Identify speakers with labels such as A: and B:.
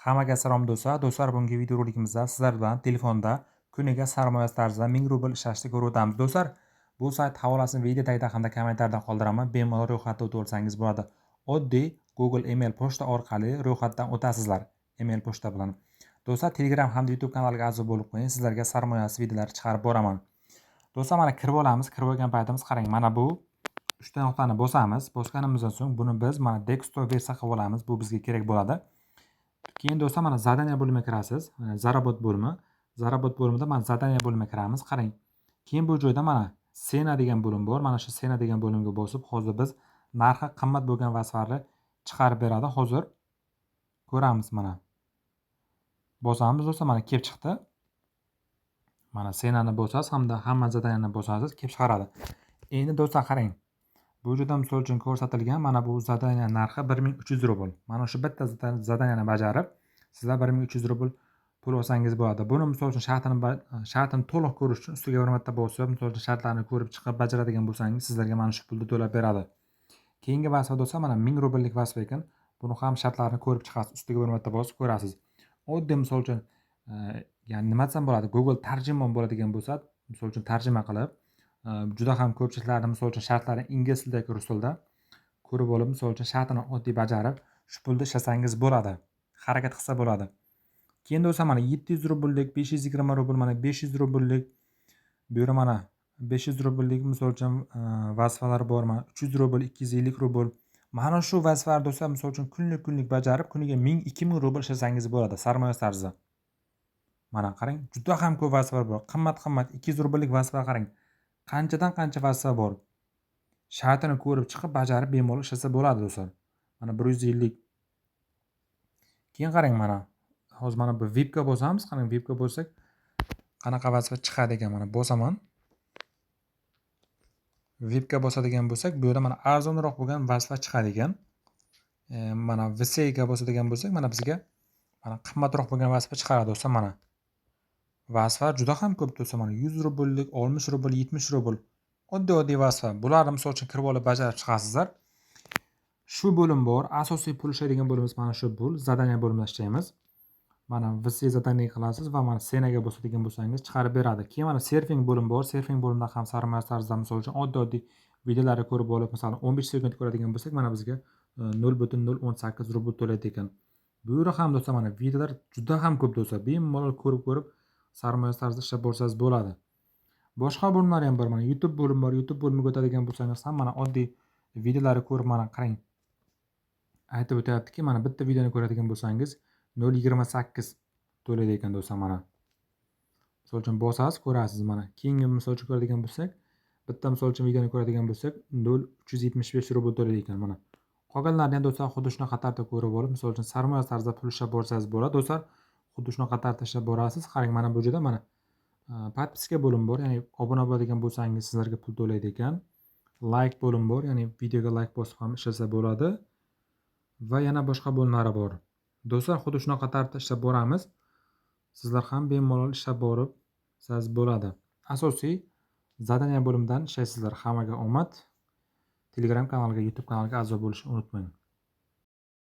A: Hammaga salom do'stlar. Do'stlar, bugungi videorolikimizda sizlar bilan telefonda kuniga sarmoyasi tarzida 1000 rubl ishlashni ko'rib o'tamiz. Do'stlar, bu sayt havolasini video tagida hamda kommentariyada qoldiraman. Bemalol ro'yxatda o'tib olsangiz bo'ladi. Oddiy Google email pochta orqali ro'yxatdan o'tasizlar. Email pochta bilan. Do'stlar, Telegram hamda YouTube kanaliga a'zo bo'lib qo'ying. Sizlarga sarmoyasi videolari chiqarib boraman. Do'stlar, mana kirib olamiz. Kirib olgan paytimiz qarang. Mana bu 3 ta nuqtani bosamiz. Bosganimizdan so'ng buni biz mana desktop versiya qilib olamiz. Bu bizga kerak bo'ladi. Keyin do'stlar, mana zadaniya bo'limiga kirasiz. Mana zarobot bo'limi. Zarobot bo'limida mana zadaniya bo'limiga kiramiz. Qarang. Keyin bu joyda mana sena degan bo'lim bor. Mana shu sena degan bo'limga bosib, hozir biz narxi qimmat bo'lgan vazifani chiqarib beradi. Hozir ko'ramiz mana. Bosamiz do'stlar, mana kelib chiqdi. Mana senani bosasiz hamda hamma zadaniyani bosasiz, kelib chiqaradi. Endi do'stlar qarang. Bu joyda misol uchun ko'rsatilgan mana bu zadaniya narxi 1300 rubl. Mana shu bitta zadaniyani bajarib, sizlar 1300 rubl pul olsangiz bo'ladi. Buni misol uchun shartini to'liq ko'rish uchun ustiga bir marta bosib, misol uchun shartlarni ko'rib chiqib bajaradigan bo'lsangiz, sizlarga mana shu pulni to'lab beradi. Keyingi vazifa do'stlar, mana 1000 rubllik vazifa ekan. Buni ham shartlarini ko'rib chiqasiz, ustiga bir marta bosib ko'rasiz. Oddiy misol uchun ya'ni nima desam bo'ladi, Google tarjimon bo'ladigan bo'lsa, misol uchun tarjima qilib, juda ham ko'pchiliklarni misol uchun shartlarini ingliz tilida yoki rus tilida ko'rib olib, misol uchun shartini oddiy bajarib, shu pulni ishlasangiz bo'ladi. Harakat qilsa bo'ladi. Keyin do'stlar, mana 700 rubllik, 520 rubl, mana 500 rubllik, bu yerda mana 500 rubllik misol uchun vazifalar bor. Mana 300 rubl, 250 rubl. Mana shu vazifalar do'stlar, misol uchun kunlik bajarib, kuniga 1000-2000 rubl ishlasangiz bo'ladi sarmoya tarzida. Mana qarang, juda ham ko'p vazifalar bor. Qimmat 200 rubllik vazifa qarang. Qanchadan qancha vazifa bor. Shartini ko'rib chiqib bajarib bemalol ishlasa bo'ladi do'stlar. Mana 150. Keyin qarang mana. Hozir mana bu VIP ga bosamiz. Qarang, VIP ga bo'lsak qanaqa vazifa chiqadi ekan, mana bosaman. VIP ga bosadigan bo'lsak, bu yerda mana arzonroq bo'lgan vazifa chiqadi ekan. Mana VC ga bosadigan bo'lsak, mana bizga mana qimmatroq bo'lgan vazifa chiqaradi do'stlar mana. Vazifalar juda ham ko'p do'stlar, mana 100 rubllik, 60 rubl, 70 rubl. Oddiy vazifa. Bularni misol uchun kirib olib bajarib chiqasizlar. Shu bo'lim bor. Asosiy pul ishlaydigan bo'limiz mana shu pul. Zadaniya bo'limida ishlaymiz. Mana VC zadaniya qilasiz va mana senaga bosadigan bo'lsangiz chiqarib beradi. Keyin mana surfing bo'lim bor. Surfing bo'limida ham sarmoya tarzida misol uchun oddiy videolarni ko'rib olib, masalan 15 sekund ko'radigan bo'lsak, mana bizga 0.018 rubl to'laydi ekan. Bu yerda ham do'stlar, mana videolar juda ham ko'p do'stlar. Bemalol ko'rib sarmoya tarzida ishlab borsangiz bo'ladi. Boshqa bo'limlar ham bor. Mana YouTube bo'lim bor. YouTube bo'limiga o'tadigan bo'lsangiz ham mana oddiy videolarni ko'rib, mana qarang. Aytib o'tayaptiki, mana bitta videoni ko'radigan bo'lsangiz 0.28 to'laydi ekan do'stlar mana. Misol uchun bosasiz, ko'rasiz mana. Keyingi misol uchun ko'radigan bo'lsak, bitta misol uchun videoni ko'radigan bo'lsak 0.375 rubl to'laydi ekan mana. Qolganlarni ham do'stlar xuddi shunaqa tartibda ko'rib olib, misol uchun sarmoya tarzida pul ishlab borsangiz bo'ladi do'stlar. Xuddi shunaqa tartibda ishlab borasiz. Qarang, mana bu yerda mana podpiska bo'lim bor, ya'ni obuna bo'ladigan bo'lsangiz sizlarga pul to'laydi ekan. Like bo'lim bor, ya'ni videoga like bosib ham ishlasa bo'ladi. Va yana boshqa bo'limlari bor. Do'stlar, xuddi shunaqa tartibda ishlab boramiz. Sizlar ham bemalol ishlab borib siz bo'ladi. Asosiy zadaniya bo'limidan ishlaysizlar. Hammaga omad. Telegram kanaliga, YouTube kanaliga a'zo bo'lishni unutmang.